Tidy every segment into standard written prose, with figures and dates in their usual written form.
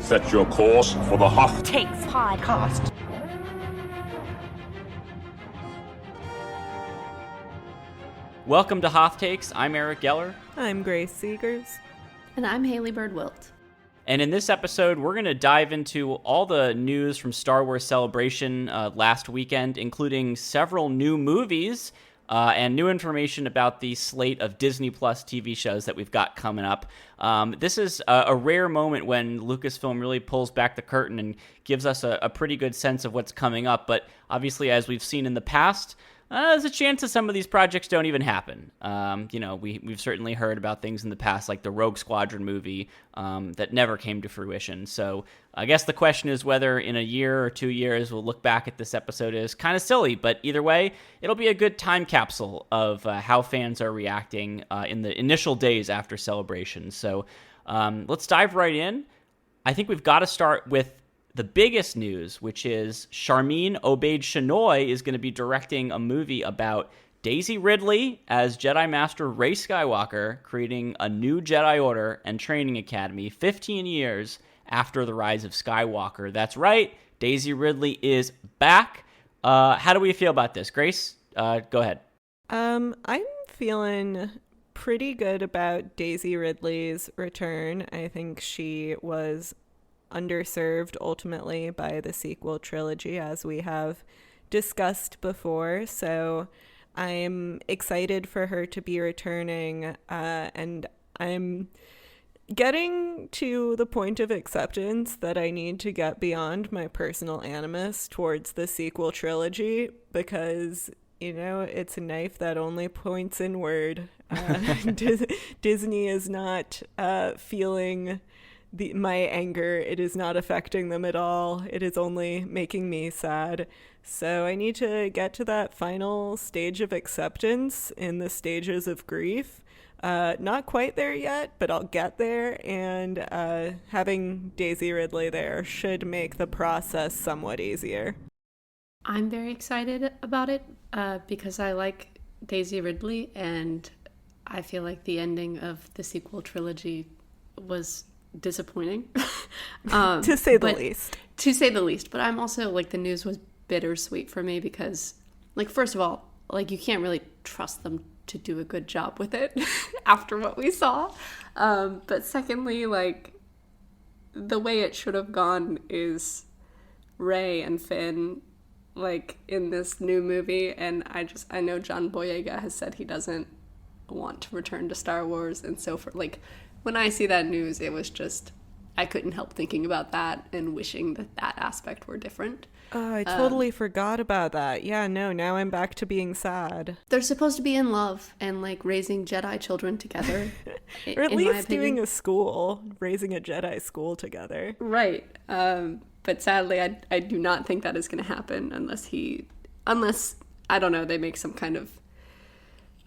Set your course for the Hoth Takes podcast. Welcome to Hoth Takes. I'm Eric Geller. I'm Grace Seegers. And I'm Haley Bird-Wilt. And in this episode, we're going to dive into all the news from Star Wars Celebration last weekend, including several new movies and new information about the slate of Disney Plus TV shows that we've got coming up. This is a rare moment when Lucasfilm really pulls back the curtain and gives us a pretty good sense of what's coming up. But obviously, as we've seen in the past, there's a chance that some of these projects don't even happen. We've certainly heard about things in the past, like the Rogue Squadron movie, that never came to fruition. So I guess the question is whether in a year or 2 years we'll look back at this episode as kind of silly. But either way, it'll be a good time capsule of how fans are reacting in the initial days after Celebration. So let's dive right in. I think we've got to start with the biggest news, which is Sharmeen Obaid-Chinoy is going to be directing a movie about Daisy Ridley as Jedi Master Rey Skywalker, creating a new Jedi Order and training academy 15 years after the rise of Skywalker. That's right, Daisy Ridley is back. How do we feel about this? Grace, go ahead. I'm feeling pretty good about Daisy Ridley's return. I think she was underserved ultimately by the sequel trilogy, as we have discussed before. So I'm excited for her to be returning, and I'm getting to the point of acceptance that I need to get beyond my personal animus towards the sequel trilogy, because it's a knife that only points inward. Disney is not feeling my anger. It is not affecting them at all. It is only making me sad. So I need to get to that final stage of acceptance in the stages of grief. Not quite there yet, but I'll get there. And having Daisy Ridley there should make the process somewhat easier. I'm very excited about it because I like Daisy Ridley, and I feel like the ending of the sequel trilogy was disappointing. To say the least. But I'm also, the news was bittersweet for me because, first of all, you can't really trust them to do a good job with it after what we saw. But secondly, the way it should have gone is Rey and Finn, in this new movie. And I know John Boyega has said he doesn't want to return to Star Wars. And so when I see that news, it was just, I couldn't help thinking about that and wishing that aspect were different. Oh, I totally forgot about that. Yeah, no, now I'm back to being sad. They're supposed to be in love and raising Jedi children together. Or at least doing raising a Jedi school together. Right. But sadly, I do not think that is going to happen unless, I don't know, they make some kind of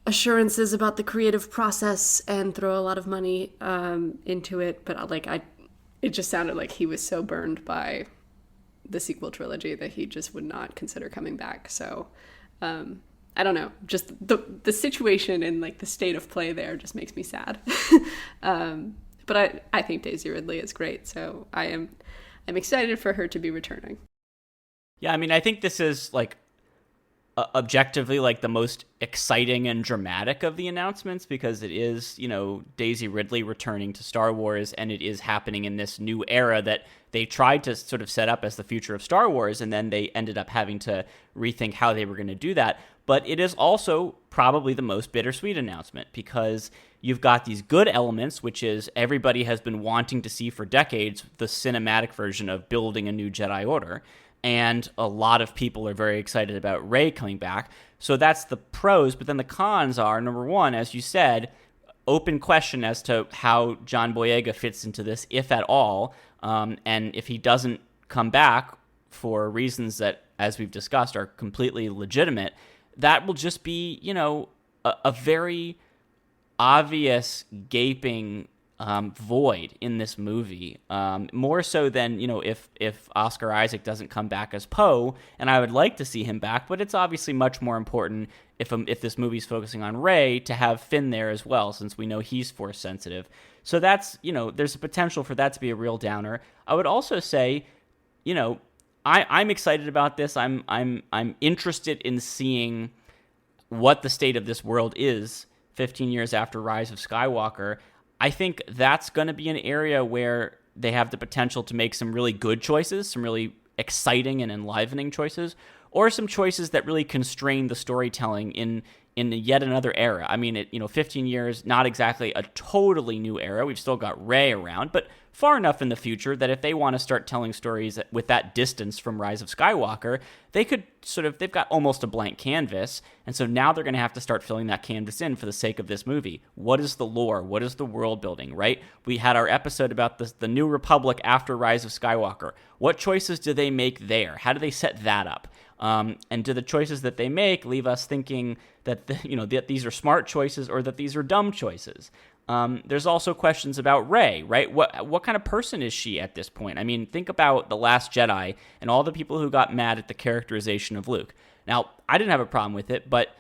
assurances about the creative process and throw a lot of money into it. But it just sounded like he was so burned by the sequel trilogy that he just would not consider coming back. So I don't know, just the situation and the state of play there just makes me sad. But I think Daisy Ridley is great, so I'm excited for her to be returning. Yeah, I mean, I think this is objectively the most exciting and dramatic of the announcements, because it is, Daisy Ridley returning to Star Wars, and it is happening in this new era that they tried to sort of set up as the future of Star Wars, and then they ended up having to rethink how they were going to do that. But it is also probably the most bittersweet announcement, because you've got these good elements, which is everybody has been wanting to see for decades, the cinematic version of building a new Jedi Order. And a lot of people are very excited about Rey coming back. So that's the pros. But then the cons are, number one, as you said, open question as to how John Boyega fits into this, if at all. And if he doesn't come back for reasons that, as we've discussed, are completely legitimate, that will just be, a very obvious, gaping void in this movie, more so than, if Oscar Isaac doesn't come back as Poe, and I would like to see him back, but it's obviously much more important if this movie's focusing on Rey to have Finn there as well, since we know he's Force sensitive. So that's, there's a potential for that to be a real downer. I would also say, I'm excited about this. I'm interested in seeing what the state of this world is 15 years after Rise of Skywalker. I think that's going to be an area where they have the potential to make some really good choices, some really exciting and enlivening choices, or some choices that really constrain the storytelling in yet another era. I mean, 15 years, not exactly a totally new era. We've still got Rey around, but far enough in the future that if they want to start telling stories with that distance from Rise of Skywalker, they could they've got almost a blank canvas, and so now they're going to have to start filling that canvas in for the sake of this movie. What is the lore? What is the world building, right? We had our episode about the New Republic after Rise of Skywalker. What choices do they make there? How do they set that up? And do the choices that they make leave us thinking that that these are smart choices or that these are dumb choices? There's also questions about Rey, right? What kind of person is she at this point? I mean, think about The Last Jedi and all the people who got mad at the characterization of Luke. Now, I didn't have a problem with it, but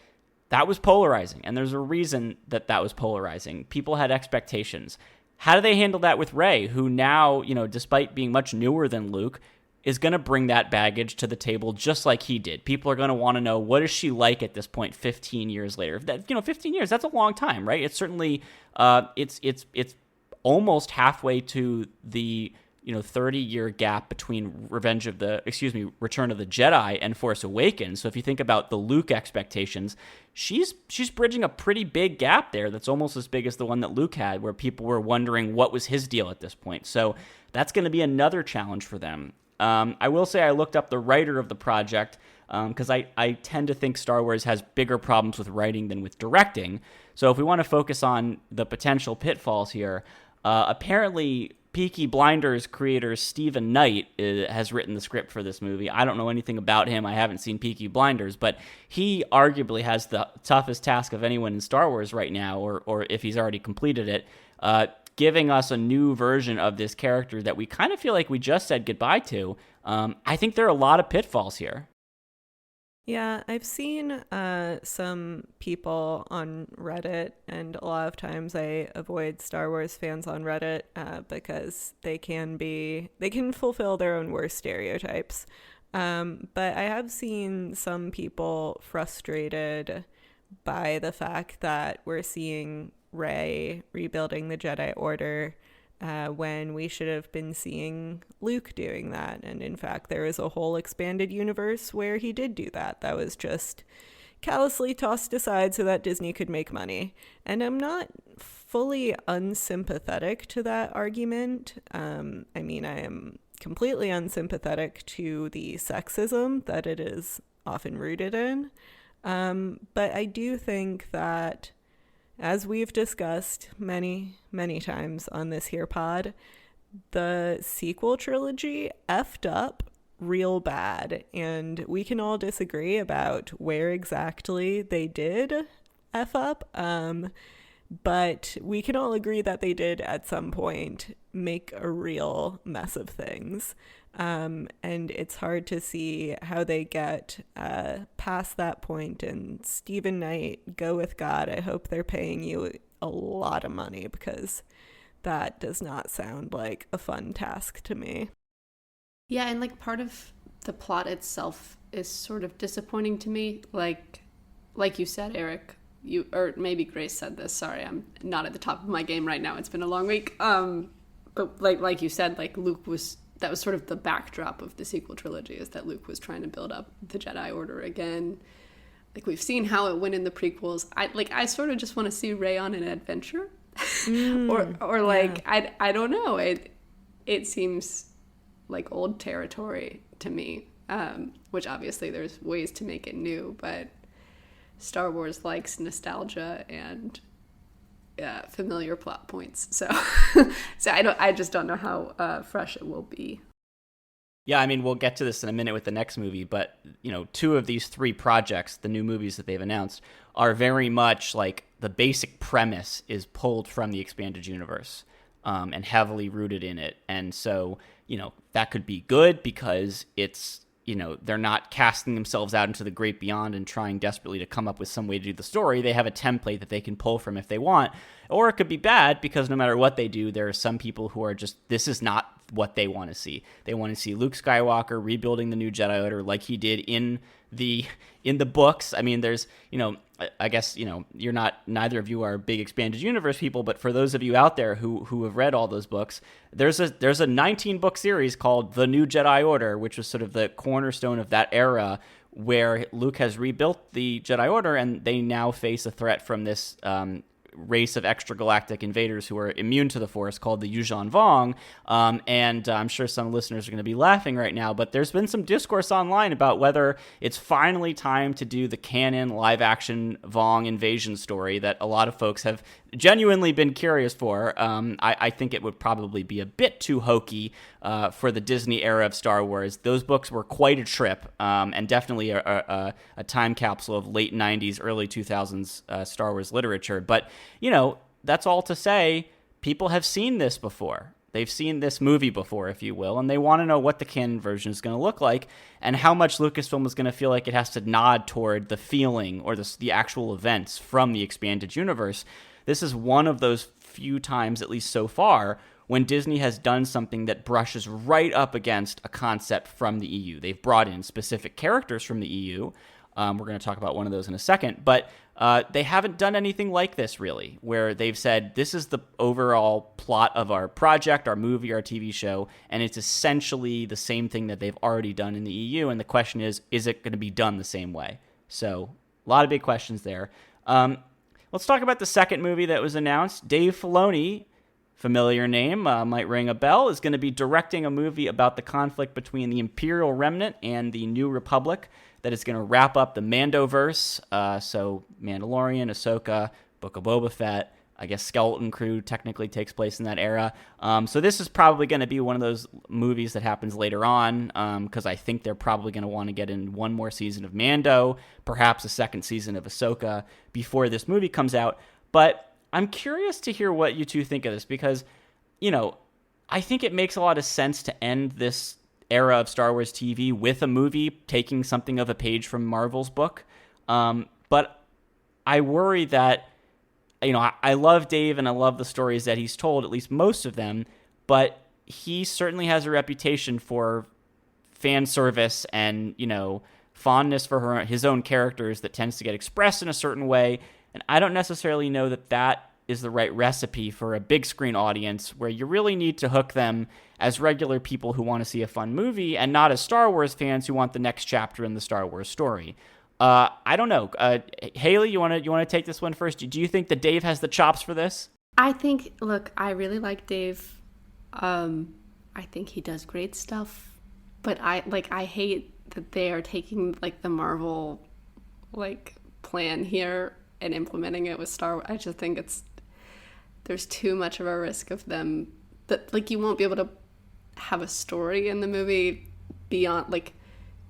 that was polarizing, and there's a reason that was polarizing. People had expectations. How do they handle that with Rey, who now, despite being much newer than Luke, is going to bring that baggage to the table just like he did? People are going to want to know, what is she like at this point 15 years later? 15 years, that's a long time, right? It's certainly, it's almost halfway to the, 30-year gap between Return of the Jedi and Force Awakens. So if you think about the Luke expectations, she's bridging a pretty big gap there that's almost as big as the one that Luke had, where people were wondering what was his deal at this point. So that's going to be another challenge for them. I will say I looked up the writer of the project because I tend to think Star Wars has bigger problems with writing than with directing. So if we want to focus on the potential pitfalls here, apparently Peaky Blinders creator Stephen Knight has written the script for this movie. I don't know anything about him. I haven't seen Peaky Blinders, but he arguably has the toughest task of anyone in Star Wars right now, or if he's already completed it, giving us a new version of this character that we kind of feel like we just said goodbye to. I think there are a lot of pitfalls here. Yeah, I've seen some people on Reddit, and a lot of times I avoid Star Wars fans on Reddit because they can fulfill their own worst stereotypes. But I have seen some people frustrated by the fact that we're seeing Rey rebuilding the Jedi Order when we should have been seeing Luke doing that. And in fact, there is a whole expanded universe where he did do that. That was just callously tossed aside so that Disney could make money. And I'm not fully unsympathetic to that argument. I mean, I am completely unsympathetic to the sexism that it is often rooted in. But I do think that, as we've discussed many, many times on this here pod, the sequel trilogy effed up real bad. And we can all disagree about where exactly they did F up. But we can all agree that they did at some point make a real mess of things. And it's hard to see how they get past that point. And Stephen Knight, go with God. I hope they're paying you a lot of money, because that does not sound like a fun task to me. Yeah, and like part of the plot itself is sort of disappointing to me. Like you said, Eric, or maybe Grace said this. Sorry, I'm not at the top of my game right now. It's been a long week. But like you said, like that was sort of the backdrop of the sequel trilogy, is that Luke was trying to build up the Jedi Order again. Like, we've seen how it went in the prequels. I sort of just want to see Rey on an adventure. or like, yeah. I don't know. It seems like old territory to me, which obviously there's ways to make it new, but Star Wars likes nostalgia and familiar plot points. So I just don't know how fresh it will be. Yeah, I mean, we'll get to this in a minute with the next movie, but, two of these three projects, the new movies that they've announced, are very much like the basic premise is pulled from the expanded universe. and heavily rooted in it. And so, that could be good because it's, they're not casting themselves out into the great beyond and trying desperately to come up with some way to do the story. They have a template that they can pull from if they want. Or it could be bad because no matter what they do, there are some people who are just, this is not what they want to see. They want to see Luke Skywalker rebuilding the new Jedi Order like he did in the books. I mean, there's, I guess, neither of you are big expanded universe people, but for those of you out there who have read all those books, there's a 19-book series called The New Jedi Order, which was sort of the cornerstone of that era where Luke has rebuilt the Jedi Order and they now face a threat from this race of extragalactic invaders who are immune to the Force called the Yuuzhan Vong. And I'm sure some listeners are going to be laughing right now, but there's been some discourse online about whether it's finally time to do the canon live-action Vong invasion story that a lot of folks have genuinely been curious for. I think it would probably be a bit too hokey for the Disney era of Star Wars. Those books were quite a trip, and definitely a time capsule of late 90s, early 2000s Star Wars literature. But, that's all to say, people have seen this before. They've seen this movie before, if you will, and they want to know what the canon version is going to look like and how much Lucasfilm is going to feel like it has to nod toward the feeling or the actual events from the expanded universe. This is one of those few times, at least so far, when Disney has done something that brushes right up against a concept from the EU. They've brought in specific characters from the EU. We're going to talk about one of those in a second, but they haven't done anything like this, really, where they've said, this is the overall plot of our project, our movie, our TV show, and it's essentially the same thing that they've already done in the EU, and the question is it going to be done the same way? So, a lot of big questions there. Let's talk about the second movie that was announced. Dave Filoni, familiar name, might ring a bell, is going to be directing a movie about the conflict between the Imperial Remnant and the New Republic that is going to wrap up the Mando-Verse. So Mandalorian, Ahsoka, Book of Boba Fett, I guess Skeleton Crew technically takes place in that era. So this is probably going to be one of those movies that happens later on, because I think they're probably going to want to get in one more season of Mando, perhaps a second season of Ahsoka before this movie comes out. But I'm curious to hear what you two think of this, because, I think it makes a lot of sense to end this era of Star Wars TV with a movie taking something of a page from Marvel's book. But I worry that, I love Dave and I love the stories that he's told, at least most of them, but he certainly has a reputation for fan service and, fondness for his own characters that tends to get expressed in a certain way. And I don't necessarily know that that is the right recipe for a big screen audience where you really need to hook them as regular people who want to see a fun movie and not as Star Wars fans who want the next chapter in the Star Wars story. I don't know. Haley, you want to take this one first? Do you think that Dave has the chops for this? I really like Dave. I think he does great stuff, but I hate that they are taking the Marvel plan here and implementing it with Star Wars. I just think there's too much of a risk of them that you won't be able to have a story in the movie beyond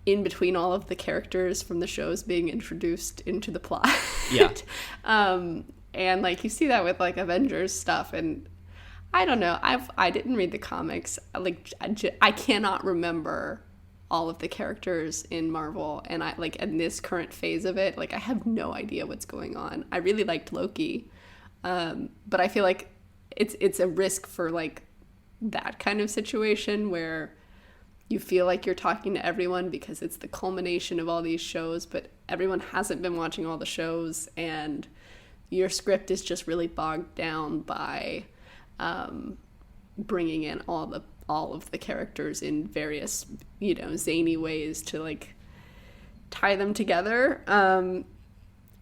in between all of the characters from the shows being introduced into the plot. Yeah. And you see that with Avengers stuff, and I don't know. I didn't read the comics. I cannot remember all of the characters in Marvel, and in this current phase of it, I have no idea what's going on. I really liked Loki, but I feel like it's a risk for that kind of situation where you feel like you're talking to everyone because it's the culmination of all these shows, but everyone hasn't been watching all the shows, and your script is just really bogged down by bringing in all of the characters in various, zany ways to tie them together. And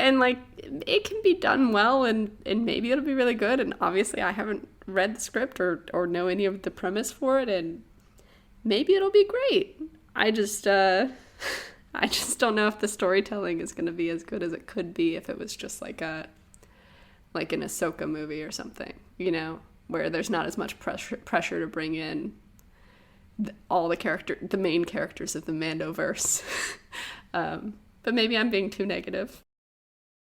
it can be done well, and maybe it'll be really good. And obviously I haven't read the script or know any of the premise for it, and maybe it'll be great. I just don't know if the storytelling is going to be as good as it could be if it was just an Ahsoka movie or something, where there's not as much pressure to bring in the main characters of the Mando-Verse. But maybe I'm being too negative.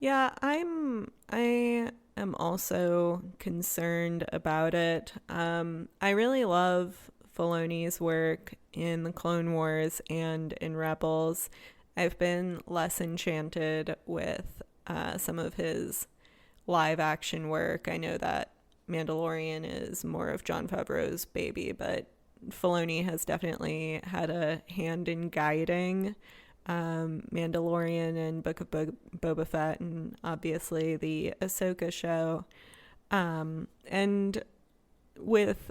Yeah, I am also concerned about it. I really love Filoni's work in the Clone Wars and in Rebels. I've been less enchanted with some of his live action work. I know that Mandalorian is more of Jon Favreau's baby, but Filoni has definitely had a hand in guiding Mandalorian and Book of Boba Fett, and obviously the Ahsoka show. And with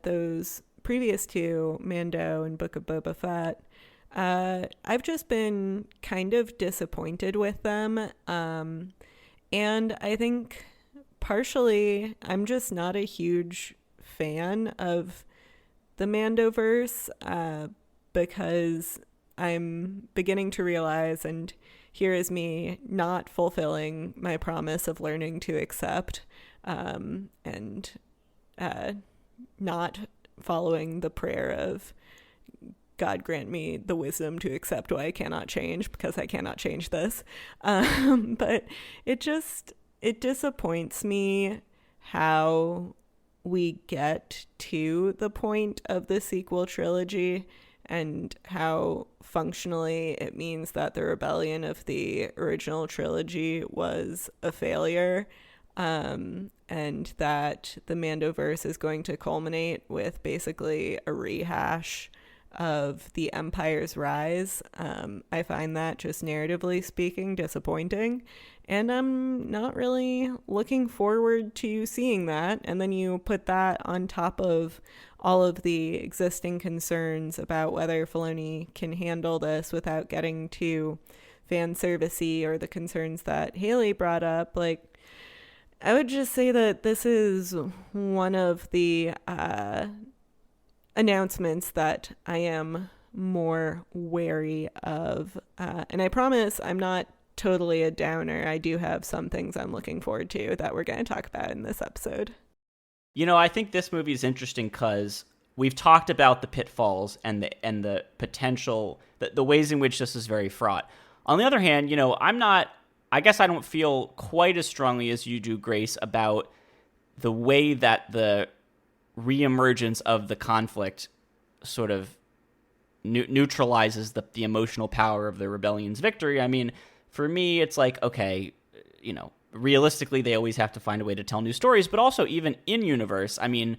those previous two, Mando and Book of Boba Fett, I've just been kind of disappointed with them. And I think partially I'm just not a huge fan of the Mando-Verse, because I'm beginning to realize, and here is me not fulfilling my promise of learning to accept, and not following the prayer of God grant me the wisdom to accept what I cannot change, because I cannot change this. But it disappoints me how we get to the point of the sequel trilogy and how functionally it means that the rebellion of the original trilogy was a failure, and that the Mando-Verse is going to culminate with basically a rehash of the Empire's rise. I find that, just narratively speaking, disappointing, and I'm not really looking forward to seeing that. And then you put that on top of all of the existing concerns about whether Filoni can handle this without getting too fan servicey, or the concerns that Haley brought up. Like, I would just say that this is one of the announcements that I am more wary of. And I promise I'm not totally a downer. I do have some things I'm looking forward to that we're going to talk about in this episode. You know, I think this movie is interesting because we've talked about the pitfalls and the potential, the ways in which this is very fraught. On the other hand, you know, I guess I don't feel quite as strongly as you do, Grace, about the way that the reemergence of the conflict sort of neutralizes the emotional power of the rebellion's victory. I mean, for me, it's like, okay, you know, realistically, they always have to find a way to tell new stories, but also even in universe, I mean,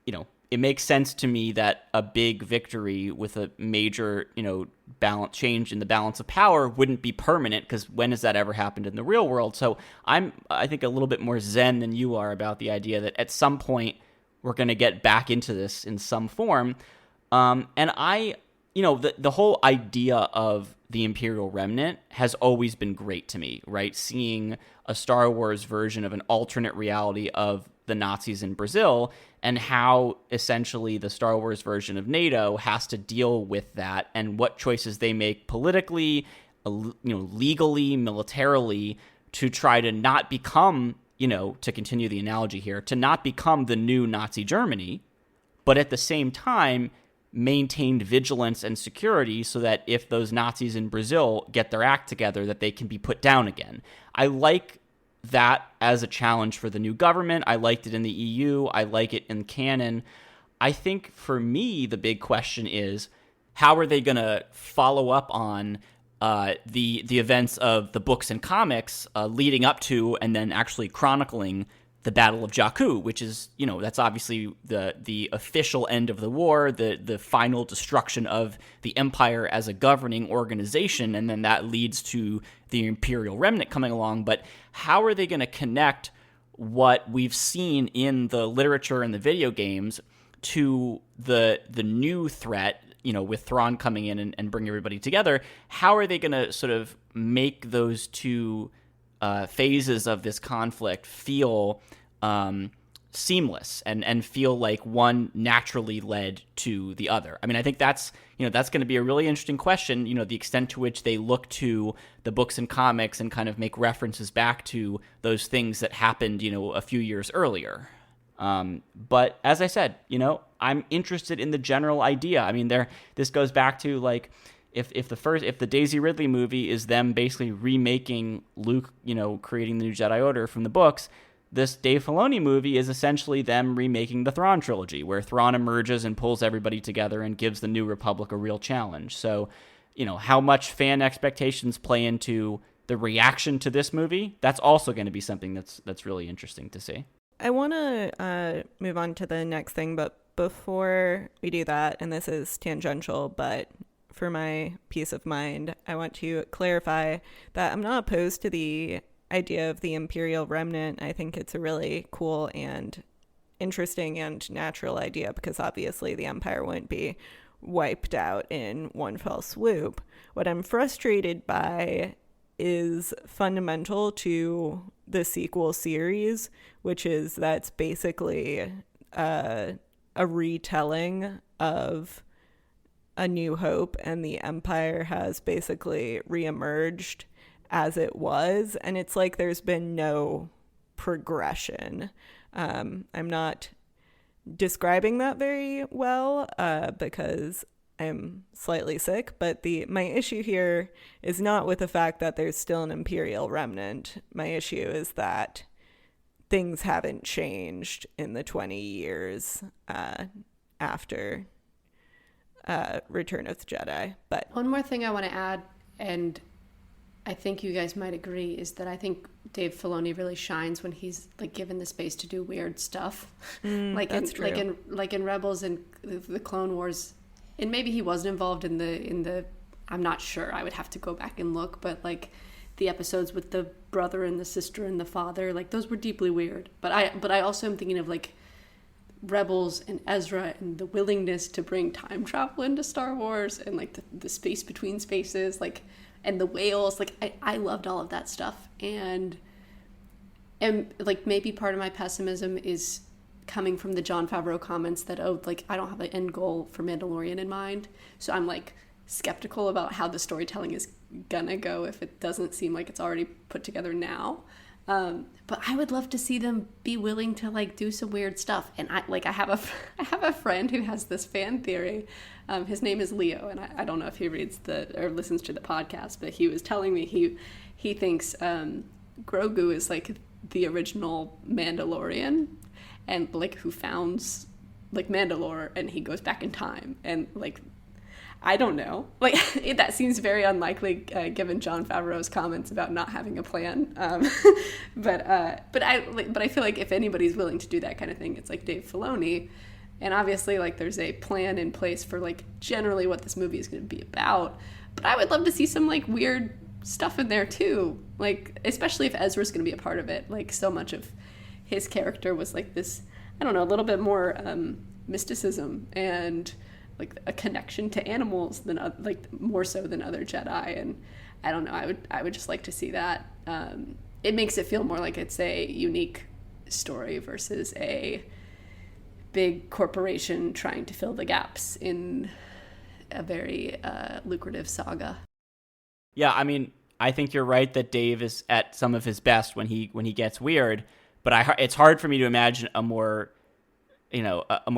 you know, it makes sense to me that a big victory with a major, you know, balance change in the balance of power wouldn't be permanent, because when has that ever happened in the real world? So I think, a little bit more zen than you are about the idea that at some point we're going to get back into this in some form. And you know, the whole idea of the Imperial Remnant has always been great to me, right? Seeing a Star Wars version of an alternate reality of the Nazis in Brazil, and how essentially the Star Wars version of NATO has to deal with that, and what choices they make politically, you know, legally, militarily, to try to not become, you know, to continue the analogy here, to not become the new Nazi Germany, but at the same time maintained vigilance and security so that if those Nazis in Brazil get their act together, that they can be put down again. I like that as a challenge for the new government. I liked it in the EU. I like it in canon. I think for me, the big question is, how are they going to follow up on the events of the books and comics leading up to and then actually chronicling the Battle of Jakku, which is, you know, that's obviously the official end of the war, the final destruction of the Empire as a governing organization, and then that leads to the Imperial Remnant coming along. But how are they going to connect what we've seen in the literature and the video games to the new threat, you know, with Thrawn coming in and bring everybody together? How are they going to sort of make those two phases of this conflict feel seamless and feel like one naturally led to the other? I mean, I think that's going to be a really interesting question, you know, the extent to which they look to the books and comics and kind of make references back to those things that happened, you know, a few years earlier. But as I said, you know, I'm interested in the general idea. I mean, this goes back to, like, if the Daisy Ridley movie is them basically remaking Luke, creating the new Jedi Order from the books, this Dave Filoni movie is essentially them remaking the Thrawn trilogy, where Thrawn emerges and pulls everybody together and gives the New Republic a real challenge. So, how much fan expectations play into the reaction to this movie, that's also going to be something that's really interesting to see. I want to move on to the next thing, but before we do that, and this is tangential, but for my peace of mind, I want to clarify that I'm not opposed to the idea of the Imperial Remnant. I think it's a really cool and interesting and natural idea, because obviously the Empire wouldn't be wiped out in one fell swoop. What I'm frustrated by is fundamental to the sequel series, which is that's basically a retelling of A New Hope, and the Empire has basically reemerged as it was, and it's like there's been no progression. I'm not describing that very well because I'm slightly sick, but my issue here is not with the fact that there's still an Imperial remnant. My issue is that things haven't changed in the 20 years after Return of the Jedi. But one more thing I want to add, and I think you guys might agree, is that I think Dave Filoni really shines when he's like given the space to do weird stuff, that's true. like in Rebels and the Clone Wars, and maybe he wasn't involved in the I'm not sure, I would have to go back and look, but like the episodes with the brother and the sister and the father, like those were deeply weird. But I also am thinking of like Rebels and Ezra and the willingness to bring time travel into Star Wars, and like the space between spaces, like, and the whales, like I loved all of that stuff. And like maybe part of my pessimism is coming from the Jon Favreau comments that, like I don't have an end goal for Mandalorian in mind. So I'm like skeptical about how the storytelling is gonna go if it doesn't seem like it's already put together now. But I would love to see them be willing to like do some weird stuff. And I have a friend who has this fan theory. His name is Leo, and I don't know if he reads or listens to the podcast, but he was telling me he thinks Grogu is like the original Mandalorian, and like who founds like Mandalore, and he goes back in time, and like I don't know, like that seems very unlikely given Jon Favreau's comments about not having a plan. But I feel like if anybody's willing to do that kind of thing, it's like Dave Filoni. And obviously, like, there's a plan in place for, like, generally what this movie is going to be about. But I would love to see some, like, weird stuff in there, too. Like, especially if Ezra's going to be a part of it. Like, so much of his character was, like, this, I don't know, a little bit more mysticism and, like, a connection to animals than, like, more so than other Jedi. And I don't know, I would just like to see that. It makes it feel more like it's a unique story versus a big corporation trying to fill the gaps in a very lucrative saga. Yeah, I mean, I think you're right that Dave is at some of his best when he gets weird, but it's hard for me to imagine a more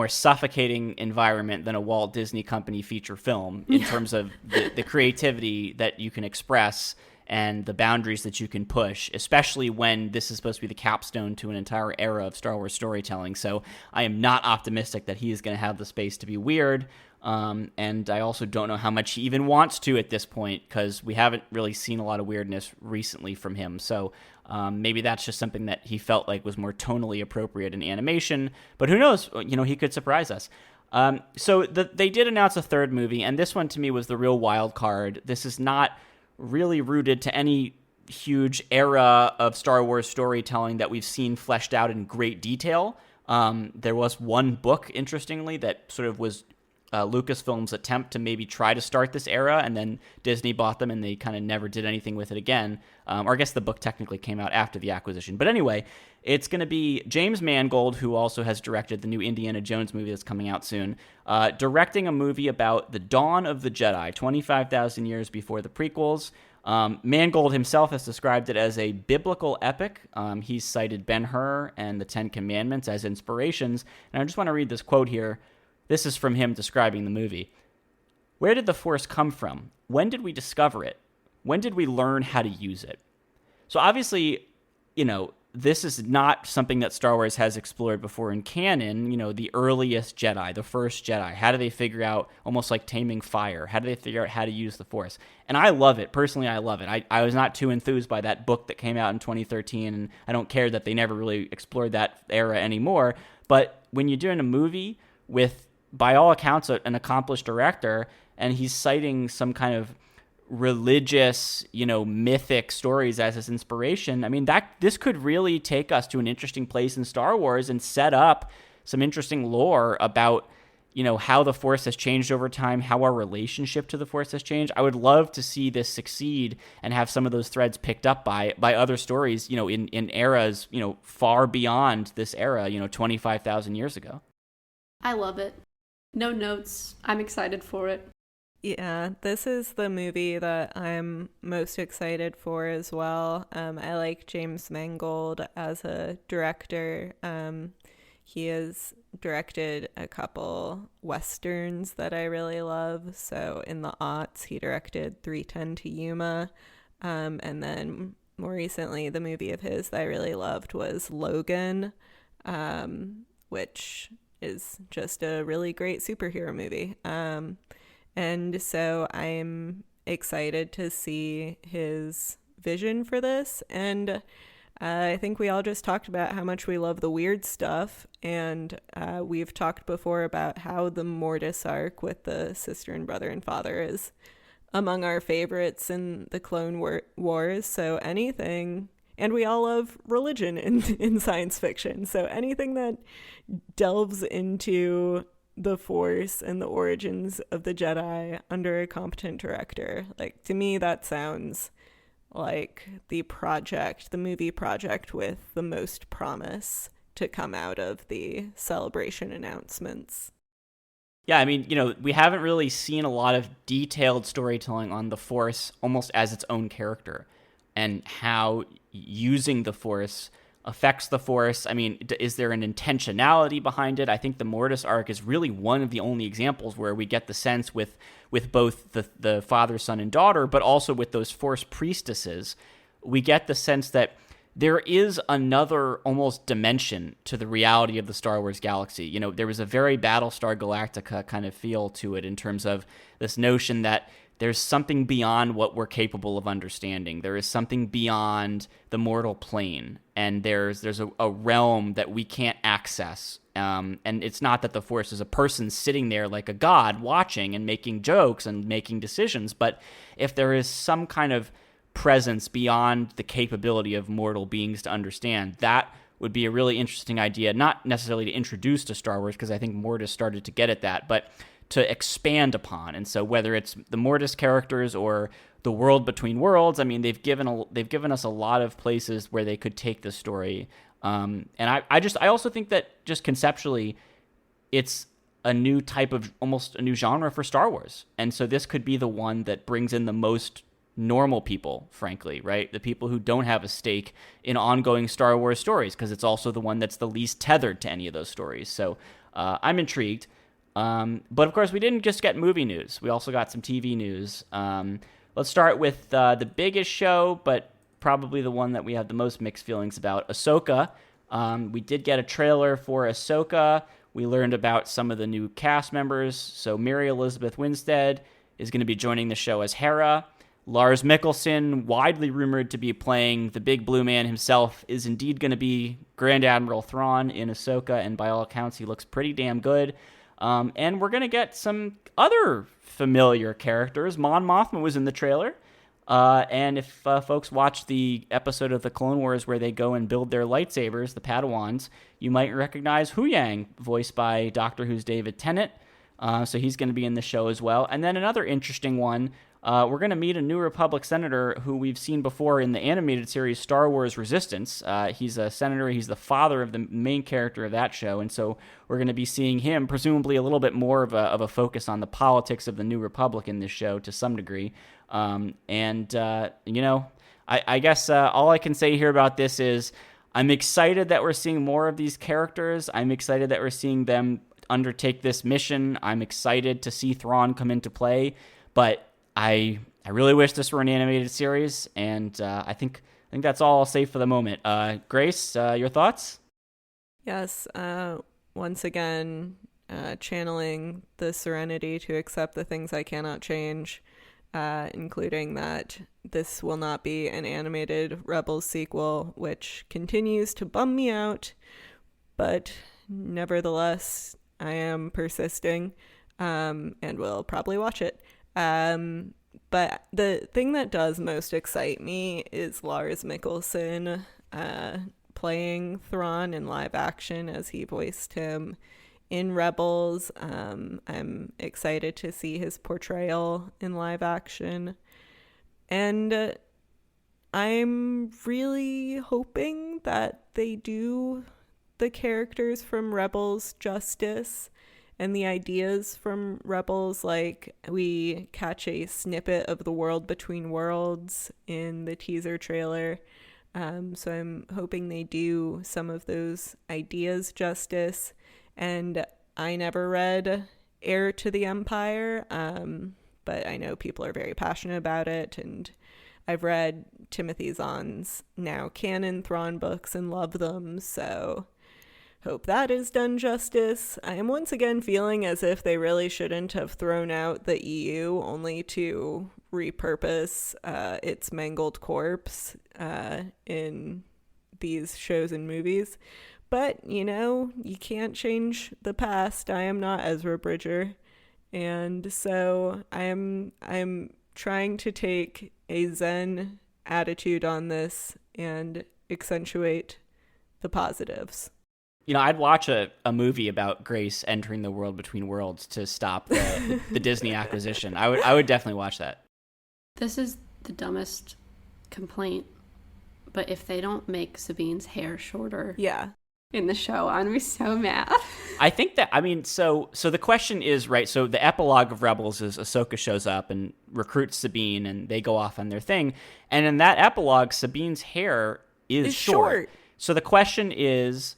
suffocating environment than a Walt Disney Company feature film in terms of the creativity that you can express and the boundaries that you can push, especially when this is supposed to be the capstone to an entire era of Star Wars storytelling. So I am not optimistic that he is going to have the space to be weird. And I also don't know how much he even wants to at this point, because we haven't really seen a lot of weirdness recently from him. So maybe that's just something that he felt like was more tonally appropriate in animation. But who knows? He could surprise us. So they did announce a third movie, and this one to me was the real wild card. This is not really rooted to any huge era of Star Wars storytelling that we've seen fleshed out in great detail. There was one book, interestingly, that sort of was Lucasfilm's attempt to maybe try to start this era, and then Disney bought them and they kind of never did anything with it again. Or I guess the book technically came out after the acquisition. But anyway, it's going to be James Mangold, who also has directed the new Indiana Jones movie that's coming out soon, directing a movie about the dawn of the Jedi, 25,000 years before the prequels. Mangold himself has described it as a biblical epic. He's cited Ben-Hur and the Ten Commandments as inspirations. And I just want to read this quote here. This is from him describing the movie. "Where did the Force come from? when did we discover it? When did we learn how to use it? So obviously, this is not something that Star Wars has explored before in canon. The earliest Jedi, the first Jedi, how do they figure out, almost like taming fire, how do they figure out how to use the Force? And I love it. Personally, I love it. I was not too enthused by that book that came out in 2013, and I don't care that they never really explored that era anymore. But when you're doing a movie with, by all accounts, an accomplished director, and he's citing some kind of religious, mythic stories as his inspiration, I mean, this could really take us to an interesting place in Star Wars and set up some interesting lore about, how the Force has changed over time, how our relationship to the Force has changed. I would love to see this succeed and have some of those threads picked up by other stories, in eras, far beyond this era, 25,000 years ago. I love it. No notes. I'm excited for it. Yeah, this is the movie that I'm most excited for as well. I like James Mangold as a director. He has directed a couple westerns that I really love. So in the aughts, he directed 3:10 to Yuma. And then more recently, the movie of his that I really loved was Logan, which is just a really great superhero movie. And so I'm excited to see his vision for this. And I think we all just talked about how much we love the weird stuff. And we've talked before about how the Mortis arc with the sister and brother and father is among our favorites in the Clone Wars. So anything, and we all love religion in science fiction. So anything that delves into the Force and the origins of the Jedi under a competent director, like, to me that sounds like the movie project with the most promise to come out of the Celebration announcements. Yeah, I mean, we haven't really seen a lot of detailed storytelling on the Force almost as its own character and how using the Force affects the Force. I mean, is there an intentionality behind it? I think the Mortis arc is really one of the only examples where we get the sense with both the father, son, and daughter, but also with those Force priestesses, we get the sense that there is another almost dimension to the reality of the Star Wars galaxy. There was a very Battlestar Galactica kind of feel to it in terms of this notion that there's something beyond what we're capable of understanding. There is something beyond the mortal plane, and there's a realm that we can't access. And it's not that the Force is a person sitting there like a god watching and making jokes and making decisions, but if there is some kind of presence beyond the capability of mortal beings to understand, that would be a really interesting idea, not necessarily to introduce to Star Wars, because I think Mortis started to get at that, but to expand upon. And so whether it's the Mortis characters or the world between worlds, I mean, they've given us a lot of places where they could take the story. And I also think that just conceptually, it's a new type of, almost a new genre for Star Wars. And so this could be the one that brings in the most normal people, frankly, right? The people who don't have a stake in ongoing Star Wars stories, because it's also the one that's the least tethered to any of those stories. So I'm intrigued. But of course, we didn't just get movie news. We also got some TV news. Let's start with the biggest show, but probably the one that we have the most mixed feelings about, Ahsoka. We did get a trailer for Ahsoka. We learned about some of the new cast members. So Mary Elizabeth Winstead is going to be joining the show as Hera. Lars Mikkelsen, widely rumored to be playing the big blue man himself, is indeed going to be Grand Admiral Thrawn in Ahsoka, and by all accounts, he looks pretty damn good. And we're going to get some other familiar characters. Mon Mothma was in the trailer. And if folks watch the episode of the Clone Wars where they go and build their lightsabers, the Padawans, you might recognize Huyang, voiced by Doctor Who's David Tennant. So he's going to be in the show as well. And then another interesting one, we're going to meet a New Republic senator who we've seen before in the animated series Star Wars Resistance. He's a senator. He's the father of the main character of that show. And so we're going to be seeing him, presumably a little bit more of a focus on the politics of the New Republic in this show to some degree. I guess all I can say here about this is I'm excited that we're seeing more of these characters. I'm excited that we're seeing them undertake this mission. I'm excited to see Thrawn come into play. But I really wish this were an animated series, and I think that's all I'll say for the moment. Grace, your thoughts? Yes, once again, channeling the serenity to accept the things I cannot change, including that this will not be an animated Rebels sequel, which continues to bum me out, but nevertheless, I am persisting, and will probably watch it. But the thing that does most excite me is Lars Mikkelsen playing Thrawn in live action as he voiced him in Rebels. I'm excited to see his portrayal in live action. And I'm really hoping that they do the characters from Rebels justice and the ideas from Rebels. Like, we catch a snippet of the world between worlds in the teaser trailer. So I'm hoping they do some of those ideas justice. And I never read Heir to the Empire, but I know people are very passionate about it. And I've read Timothy Zahn's now canon Thrawn books and love them. So hope that is done justice. I am once again feeling as if they really shouldn't have thrown out the EU only to repurpose its mangled corpse in these shows and movies. But, you know, you can't change the past. I am not Ezra Bridger. And so I'm trying to take a Zen attitude on this and accentuate the positives. You know, I'd watch a movie about Grace entering the world between worlds to stop the Disney acquisition. I would definitely watch that. This is the dumbest complaint, but if they don't make Sabine's hair shorter in the show, I'm gonna be so mad. I think that, I mean, so the question is, right, so the epilogue of Rebels is Ahsoka shows up and recruits Sabine, and they go off on their thing, and in that epilogue, Sabine's hair is short. So the question is,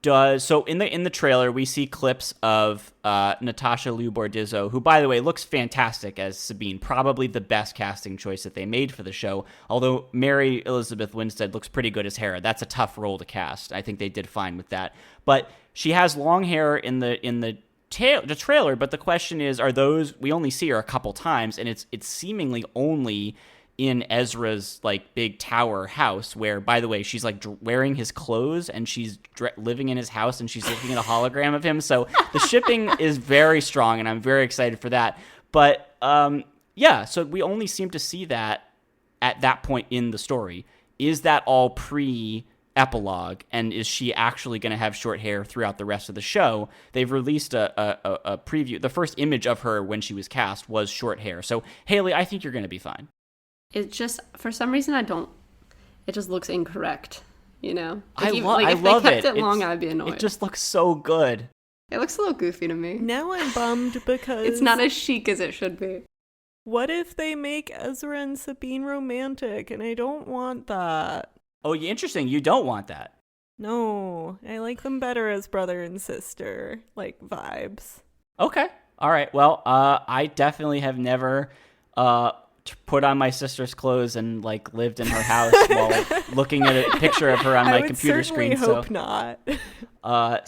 so in the trailer we see clips of Natasha Liu Bordizzo, who, by the way, looks fantastic as Sabine, probably the best casting choice that they made for the show. Although Mary Elizabeth Winstead looks pretty good as Hera. That's a tough role to cast. I think they did fine with that. But she has long hair in the trailer. But the question is, are those, we only see her a couple times, and it's seemingly only in Ezra's like big tower house, where, by the way, she's like wearing his clothes and she's living in his house and she's looking at a hologram of him. So the shipping is very strong, and I'm very excited for that. But so we only seem to see that at that point in the story. Is that all pre-epilogue, and is she actually going to have short hair throughout the rest of the show? They've released a preview. The first image of her when she was cast was short hair. So Haley, I think you're going to be fine. It just, for some reason, it just looks incorrect, you know? I if love they kept it long, I'd be annoyed. It just looks so good. It looks a little goofy to me. Now I'm bummed because it's not as chic as it should be. What if they make Ezra and Sabine romantic, and I don't want that? Oh, interesting. You don't want that. No, I like them better as brother and sister, like vibes. Okay. All right. Well, I definitely have never put on my sister's clothes and like lived in her house while looking at a picture of her on my computer screen. I hope not.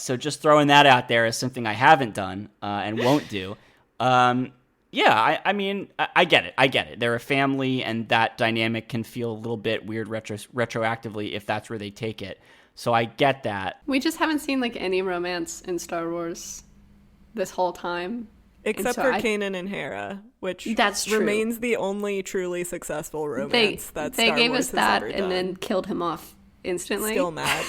So just throwing that out there as something I haven't done and won't do. I mean, I get it. I get it. They're a family, and that dynamic can feel a little bit weird retroactively if that's where they take it. So I get that. We just haven't seen like any romance in Star Wars this whole time. Except for Kanan and Hera, which remains the only truly successful romance that Star Wars has ever done. They gave us that and then killed him off instantly. Still mad.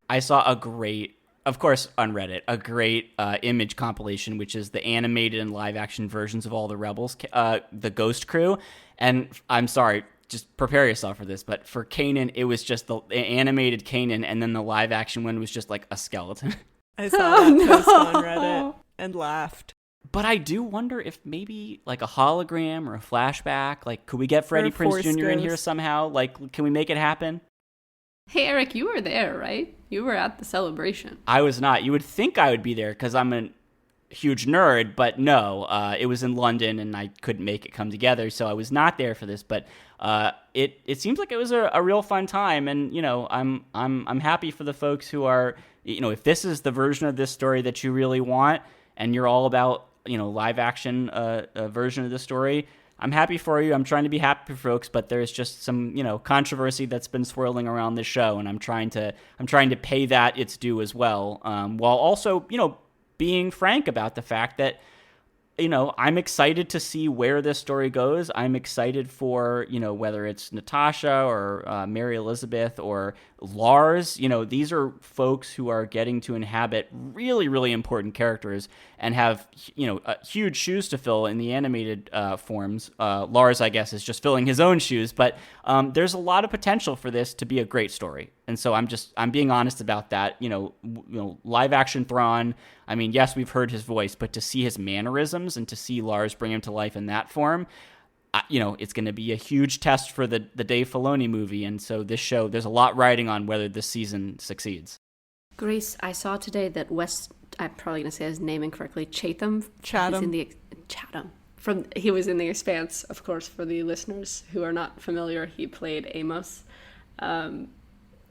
I saw a great, of course on Reddit, a great image compilation, which is the animated and live action versions of all the Rebels, the Ghost Crew. And I'm sorry, just prepare yourself for this, but for Kanan, it was just the animated Kanan, and then the live action one was just like a skeleton. I saw that post on Reddit and laughed. But I do wonder if maybe like a hologram or a flashback, like could we get Freddie Prinze Jr. in here somehow? Like, can we make it happen? Hey, Eric, you were there, right? You were at the celebration. I was not. You would think I would be there because I'm an huge nerd, but no, it was in London and I couldn't make it come together, so I was not there for this. But it seems like it was a real fun time, and I'm happy for the folks who are, if this is the version of this story that you really want, and you're all about live action version of the story. I'm happy for you. I'm trying to be happy for folks, but there's just some, controversy that's been swirling around this show, and I'm trying to pay that its due as well, while also, being frank about the fact that, I'm excited to see where this story goes. I'm excited for, whether it's Natasha or Mary Elizabeth or Lars. These are folks who are getting to inhabit really, really important characters and have, huge shoes to fill in the animated forms. Lars, I guess, is just filling his own shoes, but there's a lot of potential for this to be a great story. And so I'm being honest about that. Live action Thrawn, I mean, yes, we've heard his voice, but to see his mannerisms and to see Lars bring him to life in that form, it's going to be a huge test for the Dave Filoni movie. And so this show, there's a lot riding on whether this season succeeds. Grace, I saw today that I'm probably going to say his name incorrectly, Chatham. Chatham. He was in The Expanse, of course, for the listeners who are not familiar. He played Amos.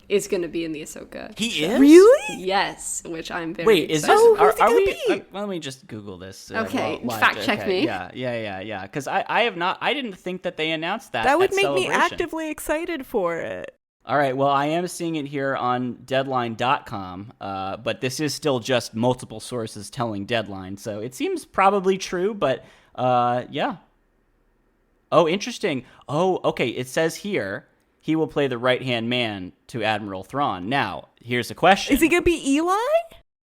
Is going to be in the Ahsoka. He is? Really? Yes, which I'm very Wait, is excited. this? who's he Are gonna we? be? Let me just Google this. Okay, fact check me. Yeah. Because I have not. I didn't think that they announced that. That would at make me Celebration. actively excited for it. All right. Well, I am seeing it here on Deadline.com, but this is still just multiple sources telling Deadline, so it seems probably true. But yeah. Oh, interesting. Oh, okay. It says here he will play the right-hand man to Admiral Thrawn. Now, here's the question. Is he going to be Eli?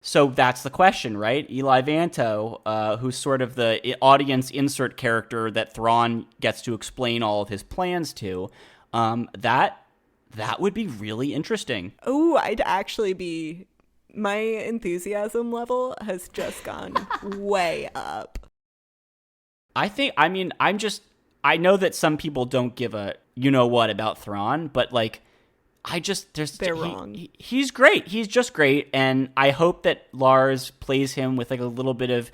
So that's the question, right? Eli Vanto, who's sort of the audience insert character that Thrawn gets to explain all of his plans to, that would be really interesting. Oh, I'd actually be... My enthusiasm level has just gone way up. I know that some people don't give a you-know-what about Thrawn, but, They're wrong. He's great. He's just great, and I hope that Lars plays him with, a little bit of,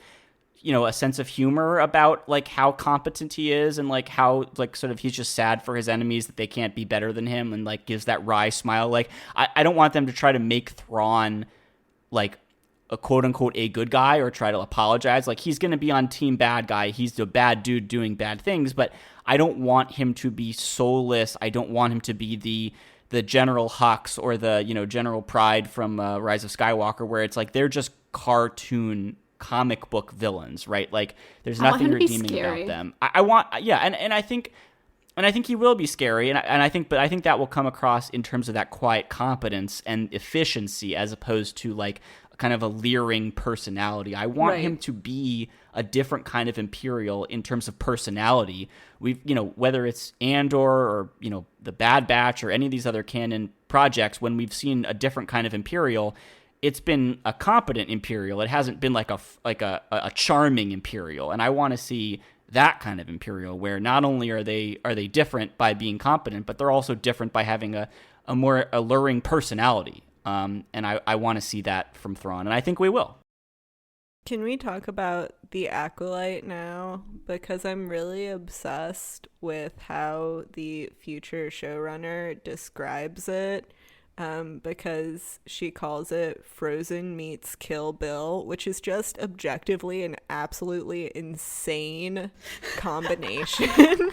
a sense of humor about, how competent he is and, how, sort of he's just sad for his enemies that they can't be better than him and, gives that wry smile. I don't want them to try to make Thrawn, a quote-unquote a good guy or try to apologize. He's going to be on team bad guy. He's the bad dude doing bad things, but I don't want him to be soulless. I don't want him to be the General Hux or the, General Pride from Rise of Skywalker, where it's they're just cartoon comic book villains, right? There's nothing redeeming about them. And I think he will be scary, and I think that will come across in terms of that quiet competence and efficiency, as opposed to kind of a leering personality. I want him to be a different kind of Imperial in terms of personality. We've, whether it's Andor or, the Bad Batch or any of these other canon projects, when we've seen a different kind of Imperial, it's been a competent Imperial. It hasn't been like a charming Imperial. And I want to see that kind of Imperial, where not only are they different by being competent, but they're also different by having a more alluring personality. And I want to see that from Thrawn, and I think we will. Can we talk about the Acolyte now? Because I'm really obsessed with how the future showrunner describes it, because she calls it Frozen meets Kill Bill, which is just objectively an absolutely insane combination.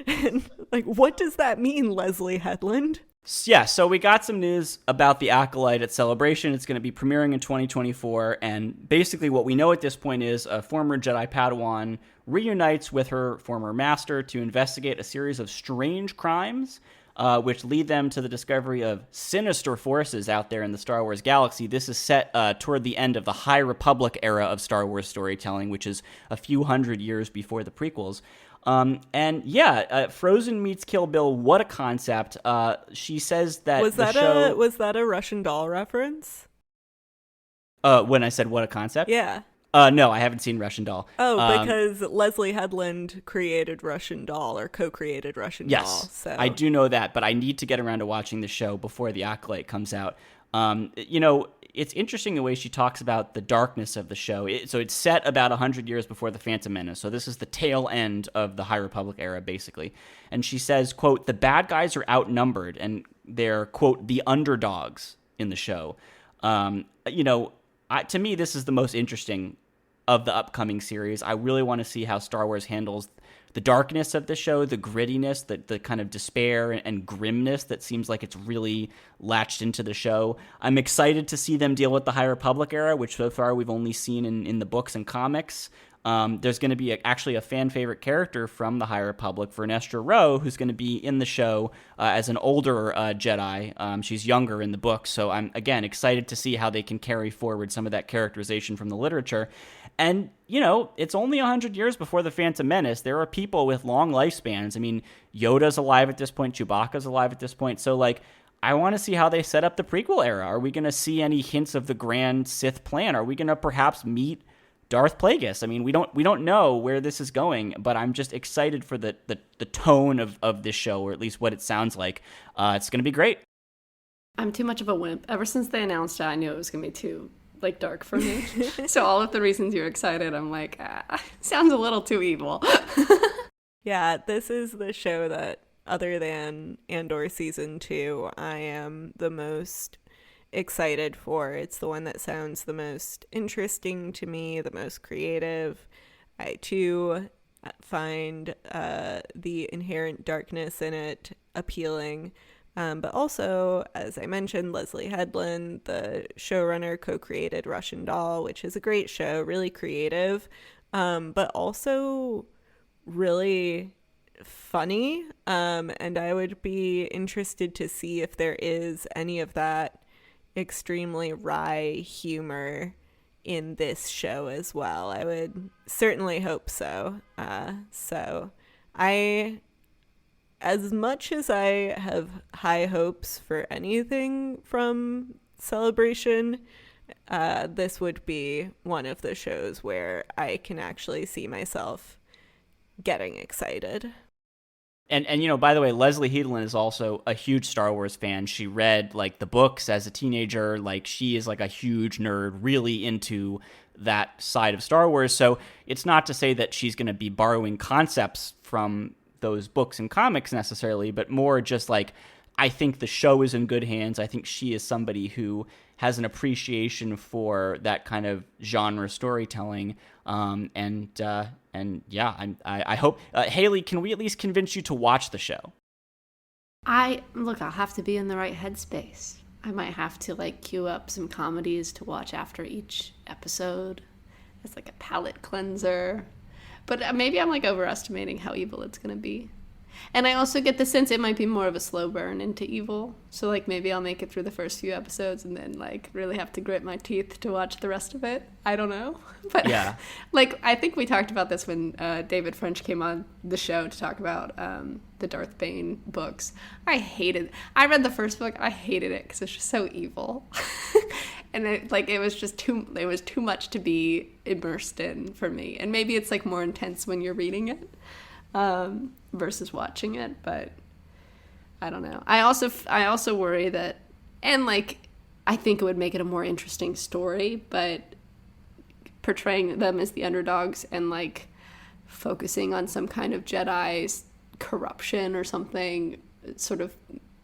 And, what does that mean, Leslie Headland? Yeah, so we got some news about the Acolyte at Celebration. It's going to be premiering in 2024, and basically what we know at this point is a former Jedi Padawan reunites with her former master to investigate a series of strange crimes, which lead them to the discovery of sinister forces out there in the Star Wars galaxy. This is set toward the end of the High Republic era of Star Wars storytelling, which is a few hundred years before the prequels. Frozen meets Kill Bill. What a concept. She says that was that a Russian doll reference? When I said what a concept? Yeah. No, I haven't seen Russian Doll. Oh, because Leslie Headland created Russian Doll, or co-created Russian Doll. Yes, So I do know that, but I need to get around to watching the show before the Acolyte comes out. it's interesting the way she talks about the darkness of the show. So it's set about 100 years before the Phantom Menace. So this is the tail end of the High Republic era, basically. And she says, quote, the bad guys are outnumbered and they're, quote, the underdogs in the show. To me, this is the most interesting of the upcoming series. I really want to see how Star Wars handles the darkness of the show, the grittiness, the kind of despair and grimness that seems like it's really latched into the show. I'm excited to see them deal with the High Republic era, which so far we've only seen in the books and comics. There's going to be actually a fan favorite character from the High Republic, Vernestra Rowe, who's going to be in the show as an older Jedi. She's younger in the book, so I'm, again, excited to see how they can carry forward some of that characterization from the literature. And, it's only 100 years before the Phantom Menace. There are people with long lifespans. I mean, Yoda's alive at this point. Chewbacca's alive at this point. So, I want to see how they set up the prequel era. Are we going to see any hints of the grand Sith plan? Are we going to perhaps meet Darth Plagueis? I mean, we don't know where this is going, but I'm just excited for the tone of this show, or at least what it sounds like. It's going to be great. I'm too much of a wimp. Ever since they announced it, I knew it was going to be too dark for me. So all of the reasons you're excited, I'm like, sounds a little too evil. Yeah, this is the show that, other than Andor Season 2, I am the most excited for. It's the one that sounds the most interesting to me, the most creative. I too find the inherent darkness in it appealing. But also, as I mentioned, Leslie Headland, the showrunner, co-created Russian Doll, which is a great show, really creative, but also really funny. And I would be interested to see if there is any of that extremely wry humor in this show as well. I would certainly hope so. As much as I have high hopes for anything from Celebration, this would be one of the shows where I can actually see myself getting excited. And by the way, Leslie Headland is also a huge Star Wars fan. She read the books as a teenager. She is a huge nerd, really into that side of Star Wars. So it's not to say that she's going to be borrowing concepts from those books and comics necessarily, but more just I think the show is in good hands. I think she is somebody who has an appreciation for that kind of genre storytelling. I hope, Haley, can we at least convince you to watch the show? I'll have to be in the right headspace. I might have to queue up some comedies to watch after each episode as a palate cleanser. But maybe I'm overestimating how evil it's going to be. And I also get the sense it might be more of a slow burn into evil. So maybe I'll make it through the first few episodes and then really have to grit my teeth to watch the rest of it. I don't know. But yeah. I think we talked about this when David French came on the show to talk about the Darth Bane books. I read the first book. I hated it because it's just so evil. And it was too much to be immersed in for me. And maybe it's more intense when you're reading it versus watching it, but I don't know. I also worry that, and I think it would make it a more interesting story, but portraying them as the underdogs and focusing on some kind of Jedi's corruption or something, sort of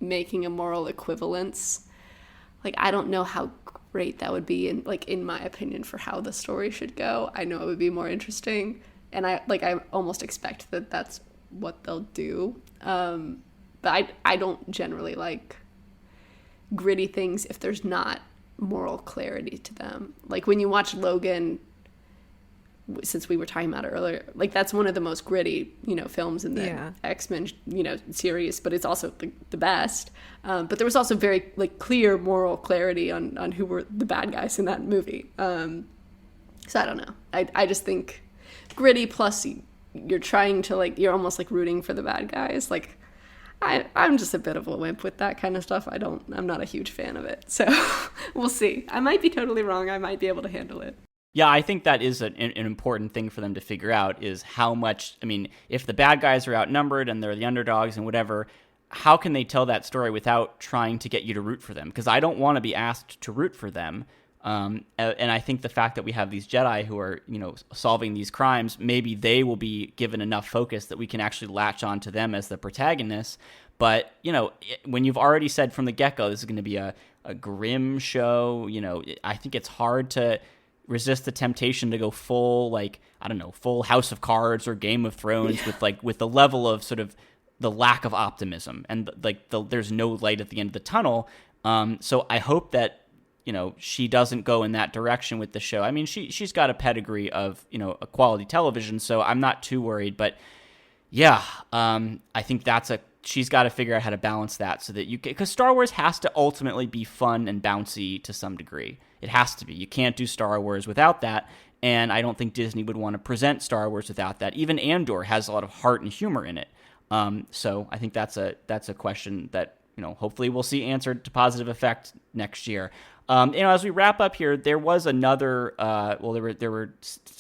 making a moral equivalence. I don't know how great that would be in my opinion for how the story should go. I know it would be more interesting, and I almost expect that that's what they'll do. But I don't generally like gritty things if there's not moral clarity to them. When you watch Logan, since we were talking about it earlier, that's one of the most gritty, films in the X-Men, series, but it's also the best. But there was also very clear moral clarity on who were the bad guys in that movie. So I don't know. I just think gritty plus you're trying to you're almost rooting for the bad guys. I'm just a bit of a wimp with that kind of stuff. I'm not a huge fan of it. So we'll see. I might be totally wrong. I might be able to handle it. Yeah, I think that is an important thing for them to figure out, is how much, if the bad guys are outnumbered and they're the underdogs and whatever, how can they tell that story without trying to get you to root for them? Because I don't want to be asked to root for them, And I think the fact that we have these Jedi who are, solving these crimes, maybe they will be given enough focus that we can actually latch on to them as the protagonists. But, when you've already said from the get-go this is going to be a grim show, I think it's hard to resist the temptation to go full, full House of Cards or Game of Thrones with the level of sort of the lack of optimism and there's no light at the end of the tunnel. So I hope that, she doesn't go in that direction with the show. I mean, she's got a pedigree of, a quality television, so I'm not too worried. But yeah, I think she's got to figure out how to balance that so that because Star Wars has to ultimately be fun and bouncy to some degree. It has to be. You can't do Star Wars without that. And I don't think Disney would want to present Star Wars without that. Even Andor has a lot of heart and humor in it. So I think that's a question that, hopefully we'll see answered to positive effect next year. As we wrap up here, there was another, there were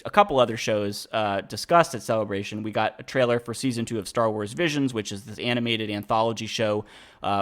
a couple other shows discussed at Celebration. We got a trailer for season 2 of Star Wars Visions, which is this animated anthology show,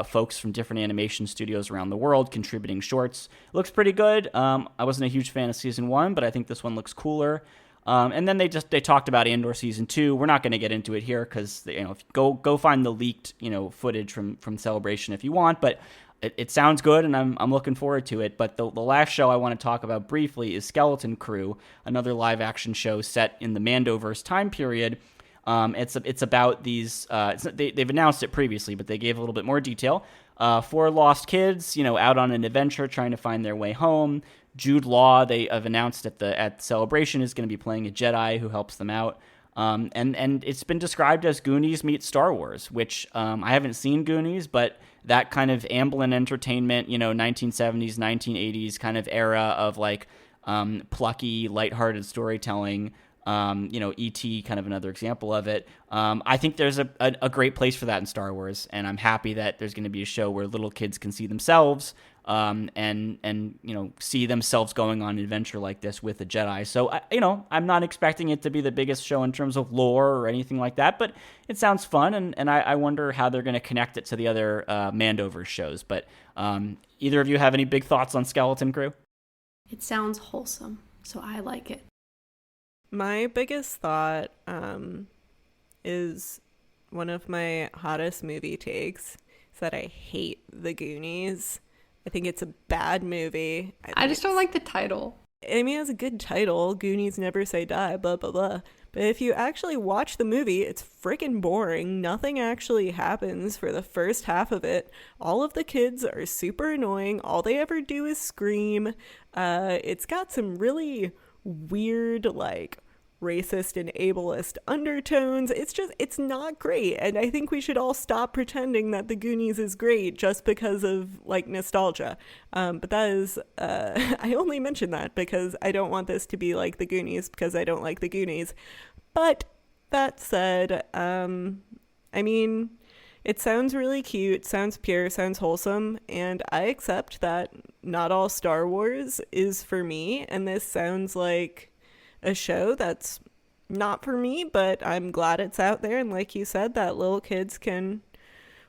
folks from different animation studios around the world contributing shorts. It looks pretty good. I wasn't a huge fan of season 1, but I think this one looks cooler. And then they talked about Andor season 2. We're not going to get into it here because go find the leaked footage from Celebration if you want, but it sounds good, and I'm looking forward to it. But the last show I want to talk about briefly is Skeleton Crew, another live-action show set in the Mando-Verse time period. It's about these... they've announced it previously, but they gave a little bit more detail. 4 lost kids, out on an adventure trying to find their way home. Jude Law, they have announced at Celebration, is going to be playing a Jedi who helps them out. And it's been described as Goonies meets Star Wars, which I haven't seen Goonies, but that kind of Amblin Entertainment, 1970s, 1980s kind of era of plucky, lighthearted storytelling. E.T. kind of another example of it. I think there's a great place for that in Star Wars, and I'm happy that there's going to be a show where little kids can see themselves and see themselves going on an adventure like this with a Jedi. So, I'm not expecting it to be the biggest show in terms of lore or anything like that, but it sounds fun, and I wonder how they're going to connect it to the other Mando-Verse shows. But either of you have any big thoughts on Skeleton Crew? It sounds wholesome, so I like it. My biggest thought is one of my hottest movie takes is that I hate The Goonies. I think it's a bad movie. I just don't like the title. I mean, it's a good title. Goonies Never Say Die, blah, blah, blah. But if you actually watch the movie, it's freaking boring. Nothing actually happens for the first half of it. All of the kids are super annoying. All they ever do is scream. It's got some really weird, racist and ableist undertones. It's not great. And I think we should all stop pretending that The Goonies is great just because of nostalgia. But that is, I only mention that because I don't want this to be like The Goonies because I don't like The Goonies. But that said, I mean, it sounds really cute, sounds pure, sounds wholesome, and I accept that not all Star Wars is for me, and this sounds like a show that's not for me, but I'm glad it's out there, and like you said, that little kids can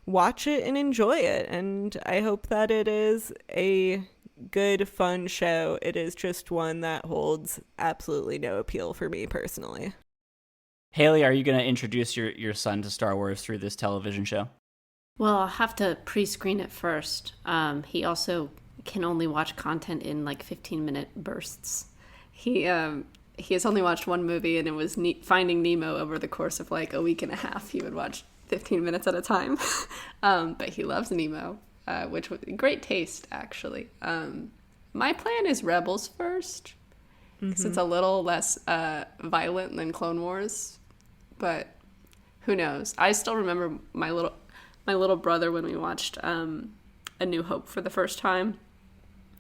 watch it and enjoy it, and I hope that it is a good, fun show. It is just one that holds absolutely no appeal for me personally. Haley, are you going to introduce your son to Star Wars through this television show? Well, I'll have to pre-screen it first. He also can only watch content in 15-minute bursts. He has only watched one movie, and it was Finding Nemo over the course of a week and a half. He would watch 15 minutes at a time. But he loves Nemo, which was great taste, actually. My plan is Rebels first, because it's a little less violent than Clone Wars. But who knows? I still remember my little brother when we watched A New Hope for the first time.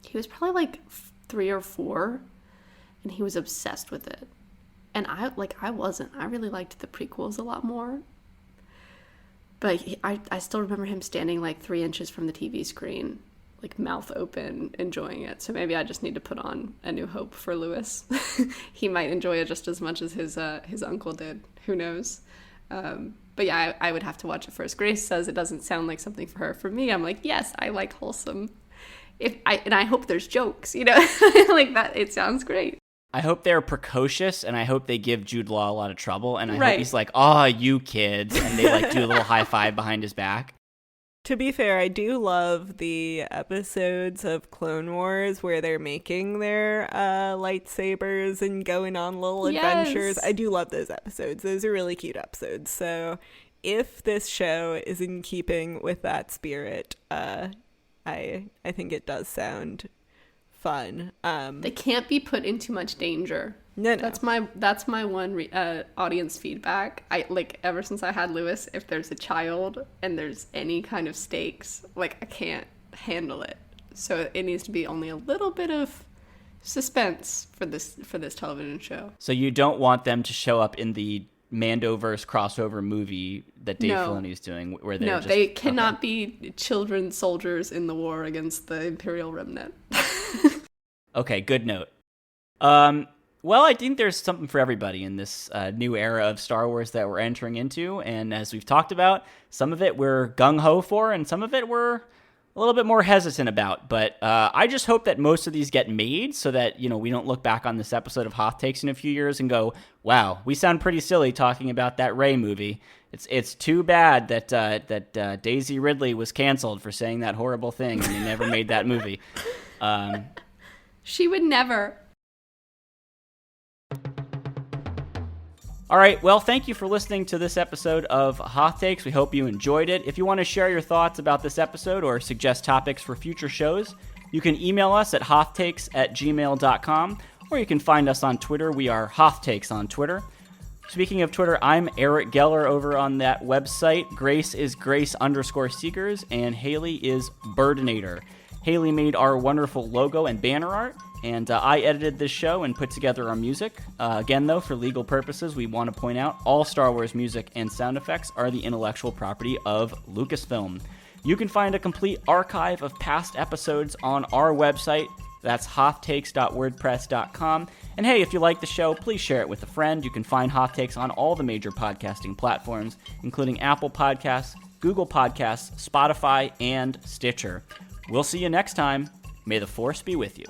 He was probably 3 or 4. And he was obsessed with it. And I wasn't. I really liked the prequels a lot more. But I still remember him standing 3 inches from the TV screen, mouth open, enjoying it. So maybe I just need to put on A New Hope for Lewis. He might enjoy it just as much as his uncle did. Who knows? But yeah, I would have to watch it first. Grace says it doesn't sound like something for her. For me, I'm yes, I like wholesome. I hope there's jokes, like that. It sounds great. I hope they're precocious, and I hope they give Jude Law a lot of trouble, and I hope Right. he's like, "Oh, you kids," and they like do a little high five behind his back. To be fair, I do love the episodes of Clone Wars where they're making their lightsabers and going on little Yes. adventures. I do love those episodes. Those are really cute episodes. So if this show is in keeping with that spirit, I think it does sound fun. They can't be put in too much danger. No. That's my one audience feedback. I ever since I had Lewis, if there's a child and there's any kind of stakes, I can't handle it. So it needs to be only a little bit of suspense for this television show. So you don't want them to show up in the Mando-Verse crossover movie that Dave Filoni is doing, where they're they cannot be children soldiers in the war against the Imperial Remnant. Okay, good note. Well, I think there's something for everybody in this new era of Star Wars that we're entering into, and as we've talked about, some of it we're gung-ho for, and some of it we're a little bit more hesitant about, but I just hope that most of these get made so that, we don't look back on this episode of Hoth Takes in a few years and go, wow, we sound pretty silly talking about that Rey movie. It's too bad that Daisy Ridley was canceled for saying that horrible thing and they never made that movie. She would never. All right, well, thank you for listening to this episode of Hoth Takes. We hope you enjoyed it. If you want to share your thoughts about this episode or suggest topics for future shows, you can email us at hothtakes@gmail.com, or you can find us on Twitter. We are Hoth Takes on Twitter. Speaking of Twitter, I'm Eric Geller over on that website. Grace is Grace_Seekers, and Haley is Birdinator. Haley made our wonderful logo and banner art, and I edited this show and put together our music. Again, though, for legal purposes, we want to point out all Star Wars music and sound effects are the intellectual property of Lucasfilm. You can find a complete archive of past episodes on our website. That's hothtakes.wordpress.com. And hey, if you like the show, please share it with a friend. You can find Hoth Takes on all the major podcasting platforms, including Apple Podcasts, Google Podcasts, Spotify, and Stitcher. We'll see you next time. May the Force be with you.